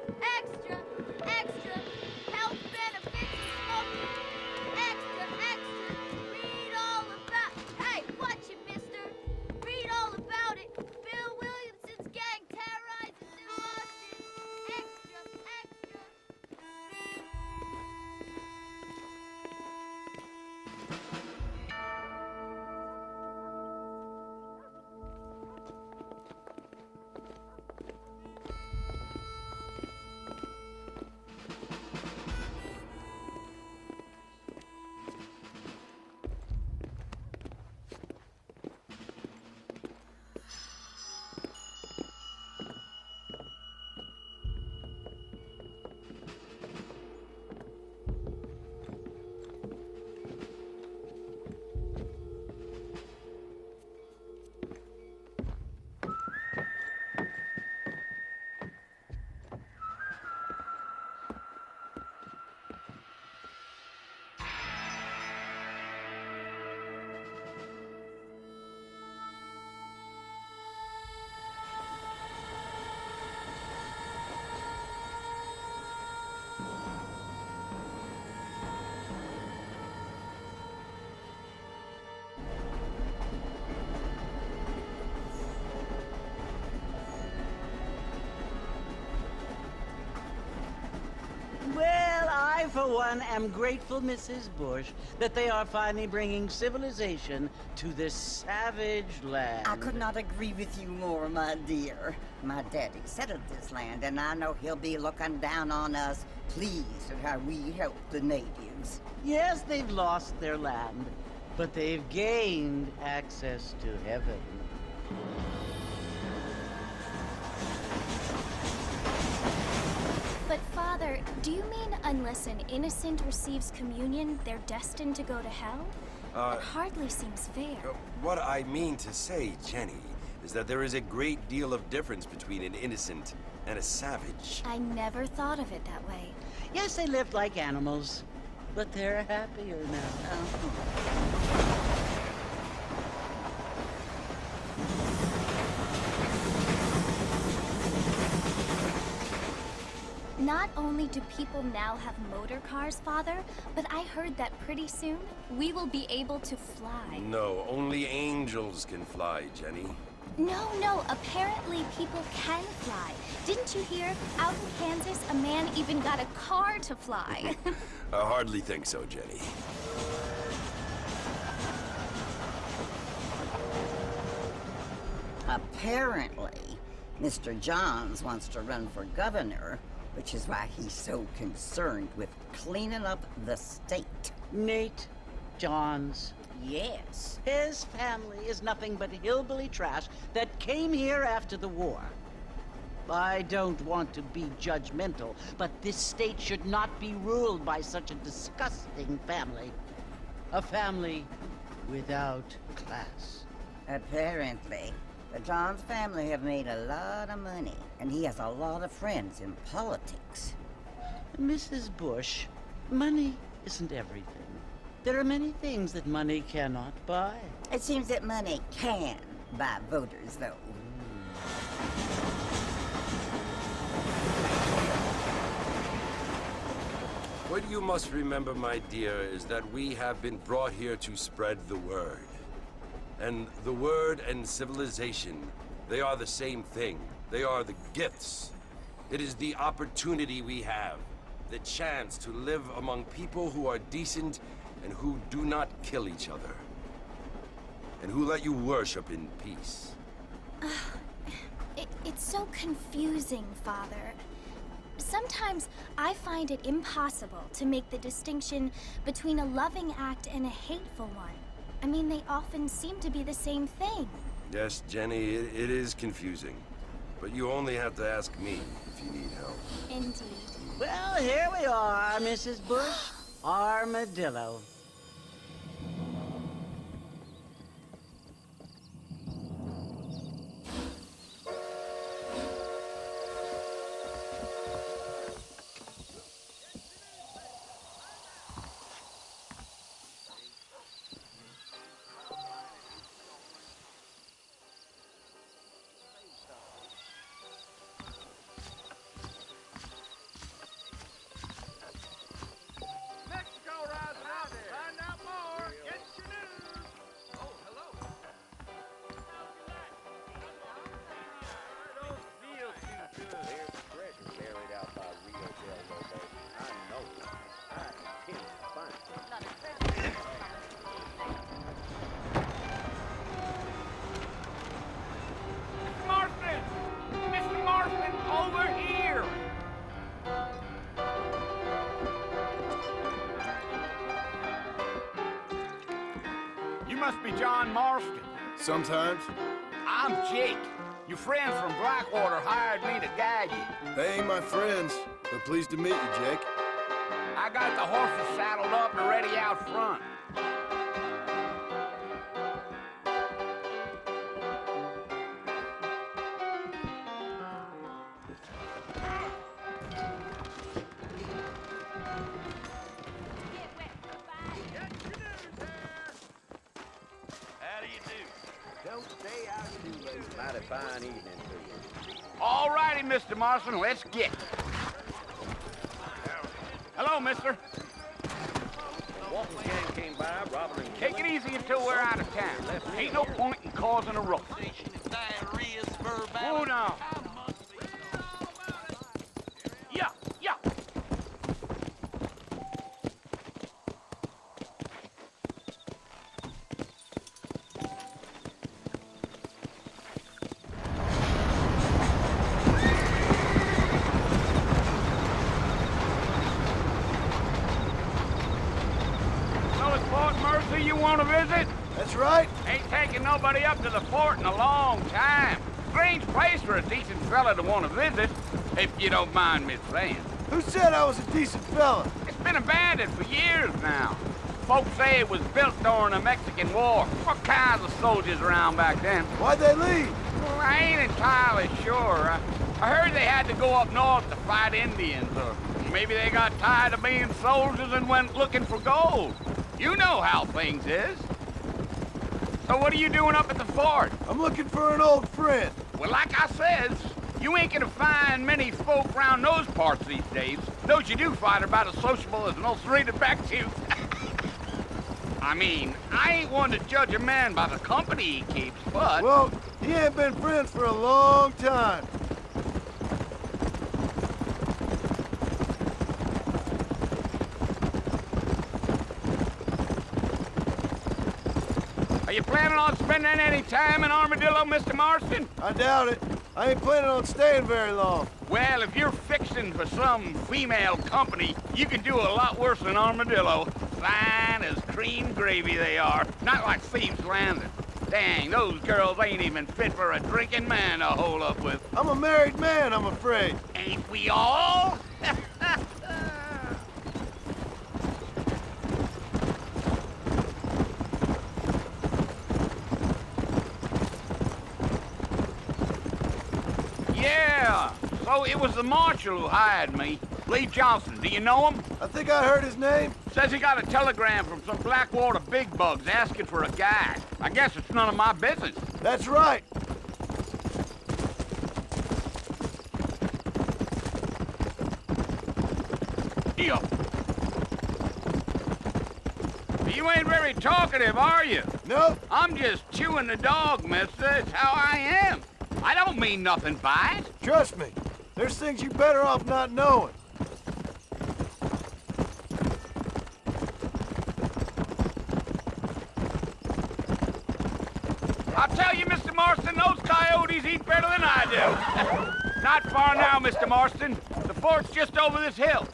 Extra, extra, health benefits of smoking. Extra, extra, read all about. Hey, watch it, mister. Read all about it. Bill Williamson's gang terrorizes New Austin. Extra, extra. Well, I, for one, am grateful, Mrs. Bush, that they are finally bringing civilization to this savage land. I could not agree with you more, my dear. My daddy settled this land, and I know he'll be looking down on us, pleased at how we help the natives. Yes, they've lost their land, but they've gained access to heaven. But Father, do you mean unless an innocent receives communion, they're destined to go to hell? That hardly seems fair. What I mean to say, Jenny, is that there is a great deal of difference between an innocent and a savage. I never thought of it that way. Yes, they lived like animals, but they're happier now. Not only do people now have motor cars, Father, but I heard that pretty soon we will be able to fly. No, only angels can fly, Jenny. No, apparently people can fly. Didn't you hear? Out in Kansas, a man even got a car to fly. I hardly think so, Jenny. Apparently, Mr. Johns wants to run for governor, which is why he's so concerned with cleaning up the state. Nate Johns. Yes. His family is nothing but hillbilly trash that came here after the war. I don't want to be judgmental, but this state should not be ruled by such a disgusting family. A family without class. Apparently. The Johns family have made a lot of money, and he has a lot of friends in politics. Mrs. Bush, money isn't everything. There are many things that money cannot buy. It seems that money can buy voters, though. What you must remember, my dear, is that we have been brought here to spread the word. And the word and civilization, they are the same thing. They are the gifts. It is the opportunity we have, the chance to live among people who are decent and who do not kill each other. And who let you worship in peace. It's so confusing, Father. Sometimes I find it impossible to make the distinction between a loving act and a hateful one. I mean, they often seem to be the same thing. Yes, Jenny, it is confusing. But you only have to ask me if you need help. Indeed. Well, here we are, Mrs. Bush. Armadillo. must be John Marston. Sometimes. I'm Jake. Your friends from Blackwater hired me to guide you. They ain't my friends, but pleased to meet you, Jake. I got the horses saddled up and ready out front. Mighty fine evening to you. All righty, Mr. Marston, let's get. Hello, mister. Walking gang came by, robbing and Take it easy until we're out of town. Ain't no point in causing a ruckus. Oh, no. Yeah, yeah. So it's Fort Mercy you want to visit? That's right. Ain't taking nobody up to the fort in a long time. Strange place for a decent fella to want to visit, if you don't mind me saying. Who said I was a decent fella? It's been abandoned for years now. Folks say it was built during the Mexican War. What kinds of soldiers around back then? Why'd they leave? Well, I ain't entirely sure. I heard they had to go up north to fight Indians, or maybe they got tired of being soldiers and went looking for gold. You know how things is. So what are you doing up at the fort? I'm looking for an old friend. Well, like I says, you ain't gonna find many folk round those parts these days. Those you do find are about as sociable as an ulcerated back tooth. I mean, I ain't one to judge a man by the company he keeps, but... Well, he ain't been friends for a long time. Are you planning on spending any time in Armadillo, Mr. Marston? I doubt it. I ain't planning on staying very long. Well, if you're fixing for some female company, you can do a lot worse than Armadillo. Fine as cream gravy they are. Not like Thieves' Landing. Dang, those girls ain't even fit for a drinking man to hole up with. I'm a married man, I'm afraid. Ain't we all? Yeah, so it was the marshal who hired me. Lee Johnson, do you know him? I think I heard his name. Says he got a telegram from some Blackwater big bugs asking for a guide. I guess it's none of my business. That's right. Deal. You ain't very talkative, are you? Nope. I'm just chewing the dog, mister. It's how I am. I don't mean nothing by it. Trust me. There's things you better off not knowing. I'll tell you, Mr. Marston, those coyotes eat better than I do. Not far now, Mr. Marston. The fort's just over this hill.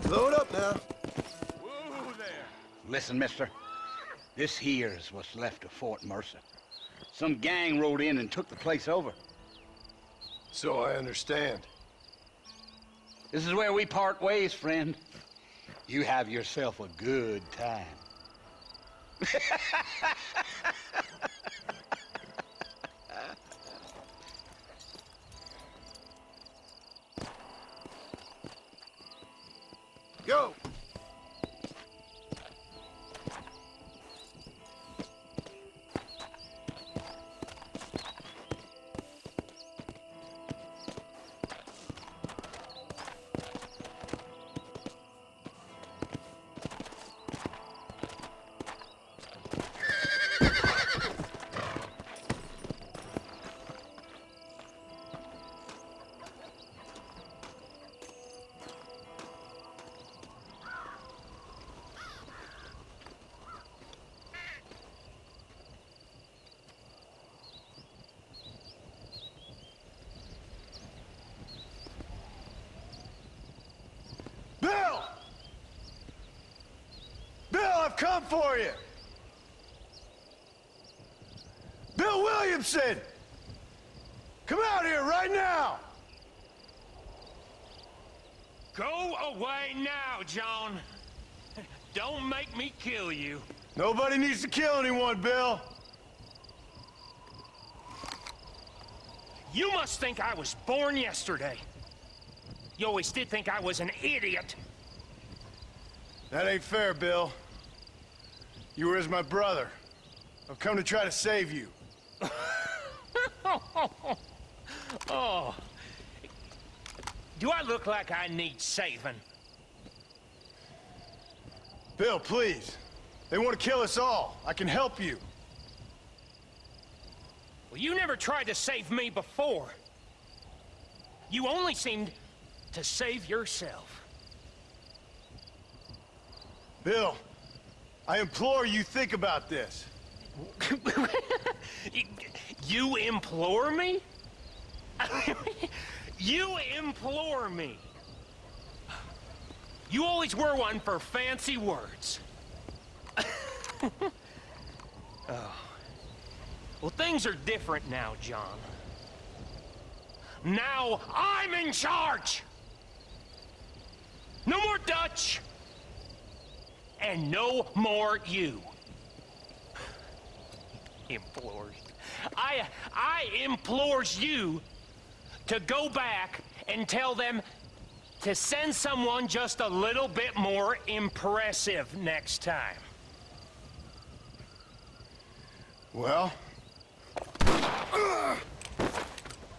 Load up now. Whoa there. Listen, mister. This here's what's left of Fort Mercer. Some gang rode in and took the place over. So I understand. This is where we part ways, friend. You have yourself a good time. Go. I've come for you! Bill Williamson! Come out here right now! Go away now, John. Don't make me kill you. Nobody needs to kill anyone, Bill. You must think I was born yesterday. You always did think I was an idiot. That ain't fair, Bill. You were as my brother. I've come to try to save you. Oh. Do I look like I need saving? Bill, please. They want to kill us all. I can help you. Well, you never tried to save me before. You only seemed to save yourself. Bill, I implore you think about this. You implore me? You implore me. You always were one for fancy words. Oh. Well, things are different now, John. Now I'm in charge! No more Dutch! And no more you. Implores. I implores you to go back and tell them to send someone just a little bit more impressive next time. Well?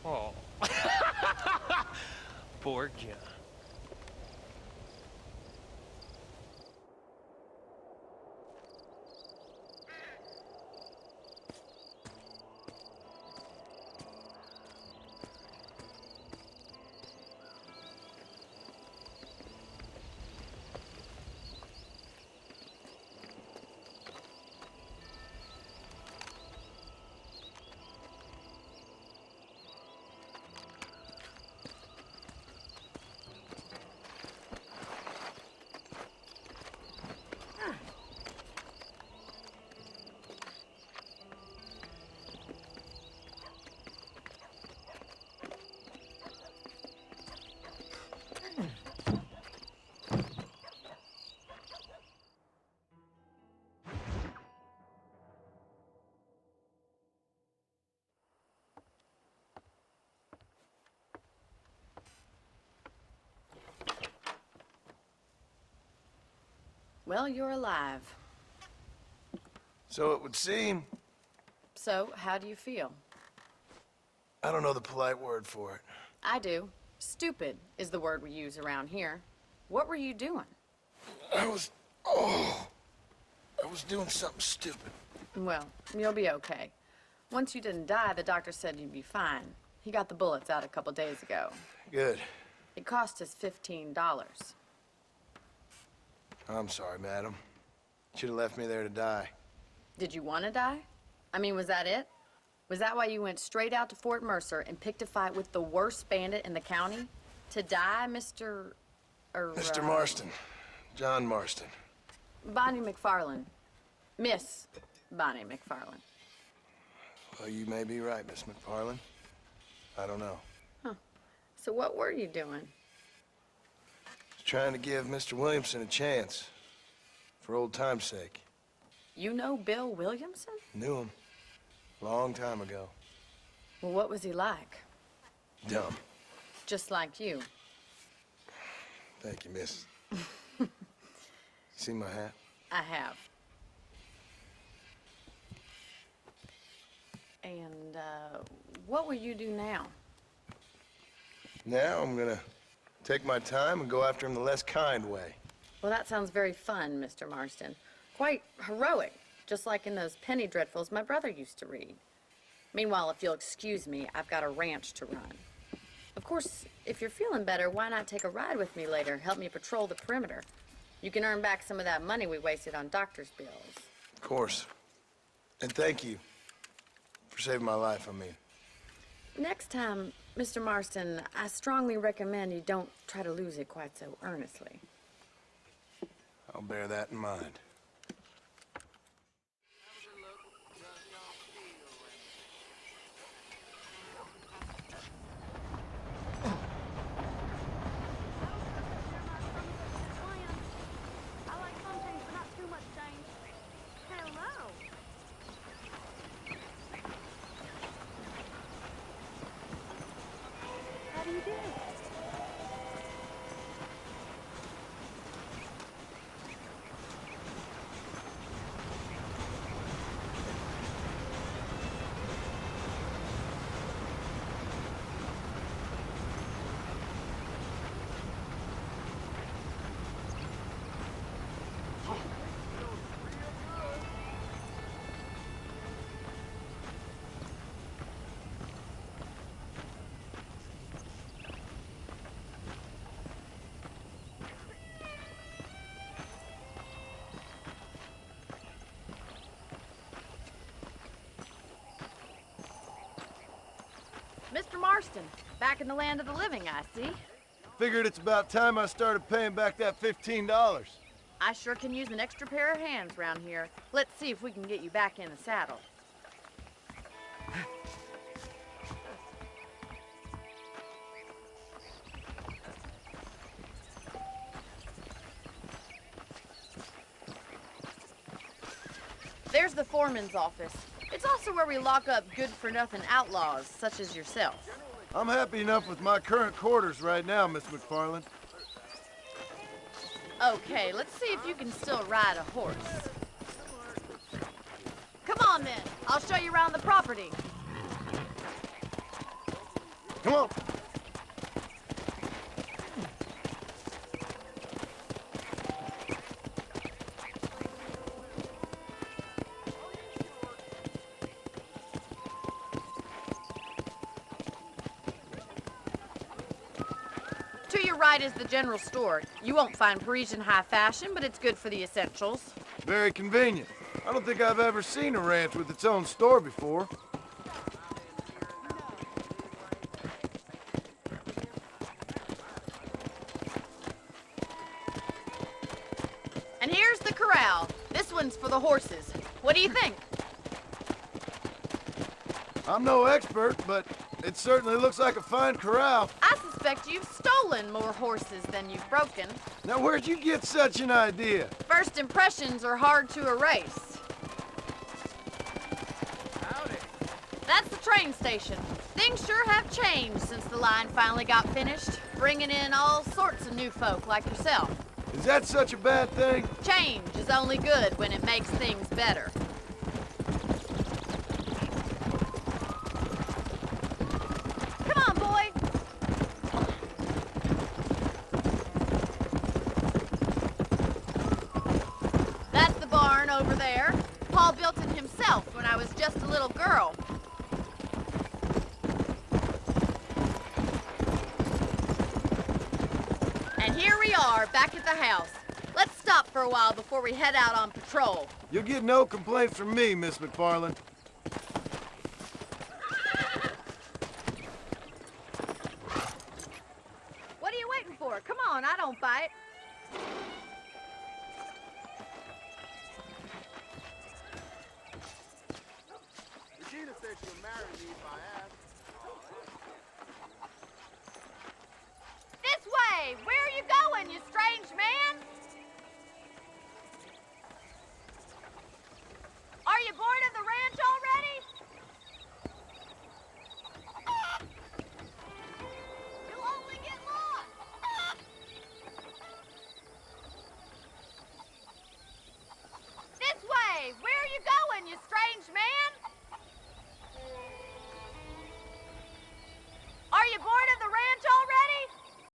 Oh. Poor John. Well, you're alive. So it would seem. So, how do you feel? I don't know the polite word for it. I do. Stupid is the word we use around here. What were you doing? I was doing something stupid. Well, you'll be okay. Once you didn't die, the doctor said you'd be fine. He got the bullets out a couple days ago. Good. It cost us $15. I'm sorry, madam. Should have left me there to die. Did you want to die? I mean, was that it? Was that why you went straight out to Fort Mercer and picked a fight with the worst bandit in the county? To die, Mr. Mr. Marston. John Marston. Bonnie McFarland. Miss Bonnie McFarland. Well, you may be right, Miss McFarland. I don't know. So what were you doing? Trying to give Mr. Williamson a chance. For old time's sake. You know Bill Williamson? Knew him. Long time ago. Well, what was he like? Dumb. Just like you. Thank you, miss. See my hat? I have. And, what will you do now? Now I'm gonna take my time and go after him the less kind way. Well, that sounds very fun, Mr. Marston. Quite heroic, just like in those penny dreadfuls my brother used to read. Meanwhile, if you'll excuse me, I've got a ranch to run. Of course, if you're feeling better, why not take a ride with me later? Help me patrol the perimeter. You can earn back some of that money we wasted on doctor's bills. Of course. And thank you for saving my life, I mean. Next time, Mr. Marston, I strongly recommend you don't try to lose it quite so earnestly. I'll bear that in mind. Mr. Marston, back in the land of the living, I see. Figured it's about time I started paying back that $15. I sure can use an extra pair of hands round here. Let's see if we can get you back in the saddle. There's the foreman's office. It's also where we lock up good-for-nothing outlaws, such as yourself. I'm happy enough with my current quarters right now, Miss McFarland. Okay, let's see if you can still ride a horse. Come on, then. I'll show you around the property. Come on. To your right is the general store. You won't find Parisian high fashion, but it's good for the essentials. Very convenient. I don't think I've ever seen a ranch with its own store before. And here's the corral. This one's for the horses. What do you think? I'm no expert, but it certainly looks like a fine corral. I suspect you've stolen more horses than you've broken. Now, where'd you get such an idea? First impressions are hard to erase. Howdy. That's the train station. Things sure have changed since the line finally got finished, bringing in all sorts of new folk like yourself. Is that such a bad thing? Change is only good when it makes things better. Come on, boy. That's the barn over there. Paul built it himself when I was just a little girl. And here we are, back at the house. Let's stop for a while before we head out on patrol. You'll get no complaints from me, Miss McFarland. What are you waiting for? Come on, I don't bite. Regina said she'll marry me if I ask. This way! Where are you going, you strange man?